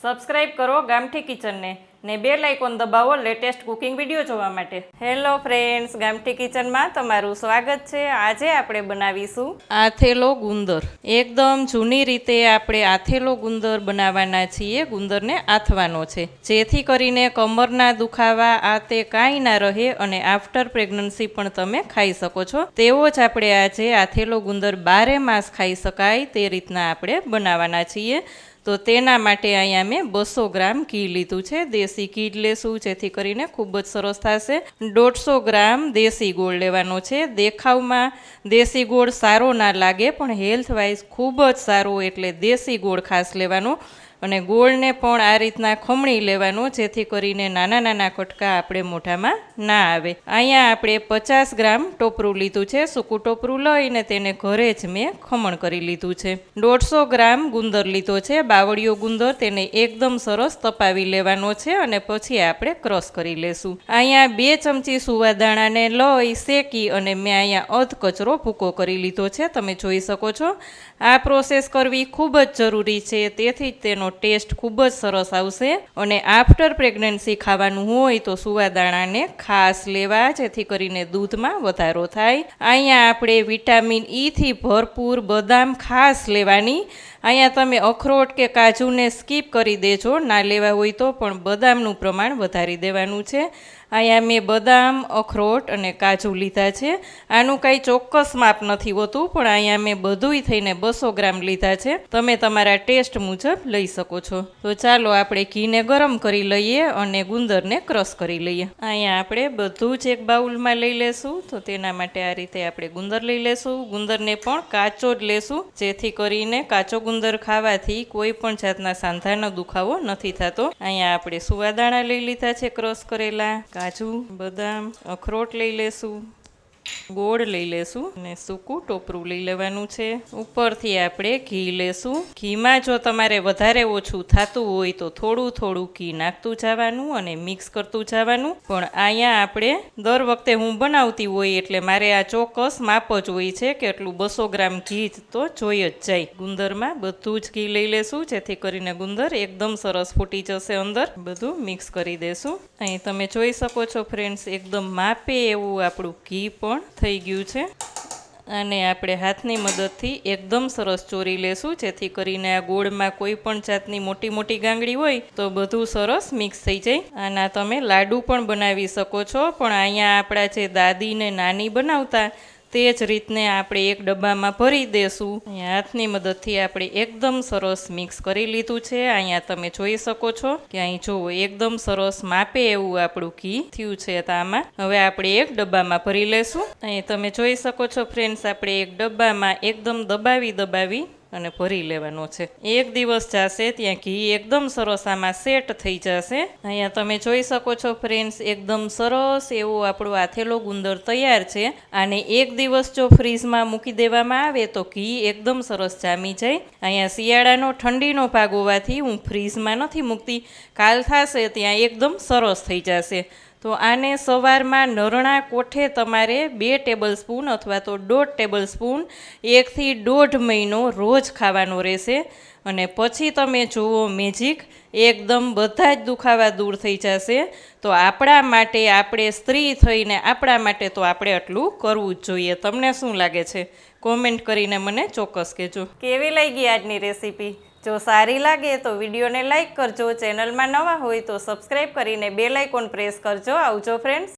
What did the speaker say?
Subscribe કરો ગામઠી કિચનને ને બેલ આઇકોન દબાવો લેટેસ્ટ કુકિંગ વિડીયો જોવા માટે। હેલો ફ્રેન્ડ્સ, ગામઠી કિચનમાં તમારું સ્વાગત છે। આજે આપણે બનાવીશું આથેલો ગુંદર। એકદમ જૂની રીતે આપણે આથેલો ગુંદર બનાવવાના છીએ। ગુંદરને આથવાનો છે, જેથી કરીને કમરના દુખાવા આ તે કાંઈ ના રહે અને આફ્ટર પ્રેગ્નન્સી પણ તમે ખાઈ શકો છો। તેવો જ આપણે આજે આથેલો ગુંદર 12 માસ ખાઈ શકાય તે રીતના આપણે બનાવવાના છીએ। તો તેના માટે અહીંયા મેં 200 ગ્રામ ઘી લીધું છે। દેશી ઘી લેશું જેથી કરીને ખૂબ જ સરસ થશે। 150 ગ્રામ દેશી ગોળ લેવાનો છે। દેખાવમાં દેશી ગોળ સારો ના લાગે પણ હેલ્થ વાઇઝ ખૂબ જ સારો, એટલે દેશી ગોળ ખાસ લેવાનો। અને ગોળને પણ આ રીતના ખમણી લેવાનો જેથી કરીને નાના નાના કટકા આપણે મોઢામાં ના આવે। અહીંયા આપણે 50 ગ્રામ ટોપરું લીધું છે। સૂકું ટોપરું લઈને તેને ઘરે જ મેં ખમણ કરી લીધું છે। 150 ગ્રામ ગુંદર લીધો છે, બાવળિયો ગુંદર, તેને એકદમ સરસ તપાવી લેવાનો છે અને પછી આપણે ક્રશ કરી લેશું। અહીંયા 2 ચમચી સુવાદાણાને લઈ શેકી અને મેં અહીંયા અધ કચરો ભૂકો કરી લીધો છે, તમે જોઈ શકો છો। આ પ્રોસેસ કરવી ખૂબ જ જરૂરી છે, તેથી જ તેનો ટેસ્ટ ખૂબ જ સરસ આવશે। અને આફ્ટર પ્રેગ્નન્સી ખાવાનું હોય તો સુવાદાણાને ખાસ લેવા, જેથી કરીને દૂધમાં વધારો થાય। અહીંયા આપણે વિટામિન ઈ થી ભરપૂર બદામ ખાસ લેવાની। અહીંયા તમે અખરોટ કે કાજુને સ્કીપ કરી દેજો, ના લેવા હોય તો, પણ બદામનું પ્રમાણ વધારી દેવાનું છે। અહીંયા મેં બદામ, અખરોટ અને કાજુ લીધા છે। આનું કાંઈ ચોક્કસ માપ નથી હોતું, પણ અહીંયા મેં બધુંય થઈને 200 ગ્રામ લીધા છે, તમે તમારા ટેસ્ટ મુજબ લઈ શકો છો। તો ચાલો આપણે ઘીને ગરમ કરી લઈએ અને ગુંદરને ક્રશ કરી લઈએ। અહીંયા આપણે બધું જ એક બાઉલમાં લઈ લેશું। તો તેના માટે આ રીતે આપણે ગુંદર લઈ લેશું। ગુંદરને પણ કાચો જ લેશું, જેથી કરીને કાચો ગુંદર ખાવાથી કોઈ પણ જાતના સાંધાનો દુખાવો નથી થતો। અહીંયા આપણે સુવાદાણા લઈ લીધા છે ક્રશ કરેલા, કાજુ, બદામ, અખરોટ લઈ લેશું, ગોળ લઈ લેશું અને સૂકું ટોપરું લઈ લેવાનું છે। ઉપરથી આપણે ઘી લેશું। ઘીમાં જો તમારે વધારે ઓછું થતું હોય તો થોડું થોડું ઘી નાખતું જવાનું અને મિક્સ કરતું જવાનું, પણ અહીંયા આપણે દર વખતે હું બનાવતી હોય એટલે મારે આ ચોક્કસ માપ જ હોય છે કે એટલું 200 ગ્રામ ઘી તો જોઈ જ જાય। ગુંદરમાં બધું જ ઘી લઈ લેશું, જેથી કરીને ગુંદર એકદમ સરસ ફૂટી જશે। અંદર બધું મિક્સ કરી દેશું। અહીં તમે જોઈ શકો છો ફ્રેન્ડ્સ, એકદમ માપે એવું આપણું ઘી પણ થઈ ગયું છે। અને આપણે હાથની મદદથી એકદમ સરસ ચોરી લેશું, જેથી કરીને આ ગોળમાં કોઈ પણ જાતની મોટી મોટી ગાંગડી હોય તો બધું સરસ મિક્સ થઈ જાય। આના તમે લાડુ પણ બનાવી શકો છો, પણ અહીંયા આપણા જે દાદી ને નાની બનાવતા તે જ રીતને આપણે એક ડબ્બામાં ભરી દેશું। અહીંયા હાથની મદદથી આપણે એકદમ સરસ મિક્સ કરી લીધું છે। અહીંયા તમે જોઈ શકો છો કે અહીં જુઓ એકદમ સરસ માપે એવું આપણું ઘી થયું છે। તો આમાં હવે આપણે એક ડબ્બામાં ભરી લેશું। અહીં તમે જોઈ શકો છો ફ્રેન્ડ્સ, આપણે એક ડબ્બામાં એકદમ દબાવી અને ભરી લેવાનો છે। એક દિવસ જશે ત્યાં ઘી એકદમ સરસ આમાં સેટ થઈ જશે। અહીંયા તમે જોઈ શકો છો ફ્રેન્ડ્સ, એકદમ સરસ એવો આપણો આથેલો ગુંદર તૈયાર છે। આને એક દિવસ જો ફ્રીઝમાં મૂકી દેવામાં આવે તો ઘી એકદમ સરસ જામી જાય। અહીંયા શિયાળાનો ઠંડીનો ભાગ હોવાથી હું ફ્રીઝમાં નથી મૂકતી, કાલ થશે ત્યાં એકદમ સરસ થઈ જશે। તો આને સવારમાં નરણા કોઠે તમારે 2 ટેબલ સ્પૂન અથવા તો 1.5 ટેબલ સ્પૂન 1 થી 1.5 મહિનો રોજ ખાવાનો રહેશે। અને પછી તમે જુઓ મેજિક, એકદમ બધા જ દુખાવા દૂર થઈ જશે। તો આપણા માટે, આપણે સ્ત્રી થઈને આપણા માટે તો આપણે આટલું કરવું જ જોઈએ। તમને શું લાગે છે? કોમેન્ટ કરીને મને ચોક્કસ કહેજો। કેવી લાગી આજની રેસીપી? જો સારી લાગે તો વિડીયોને લાઇક કરજો, ચેનલમાં નવા હોય તો સબસ્ક્રાઈબ કરીને બેલ આઇકોન પ્રેસ કરજો। આવજો ફ્રેન્ડ્સ।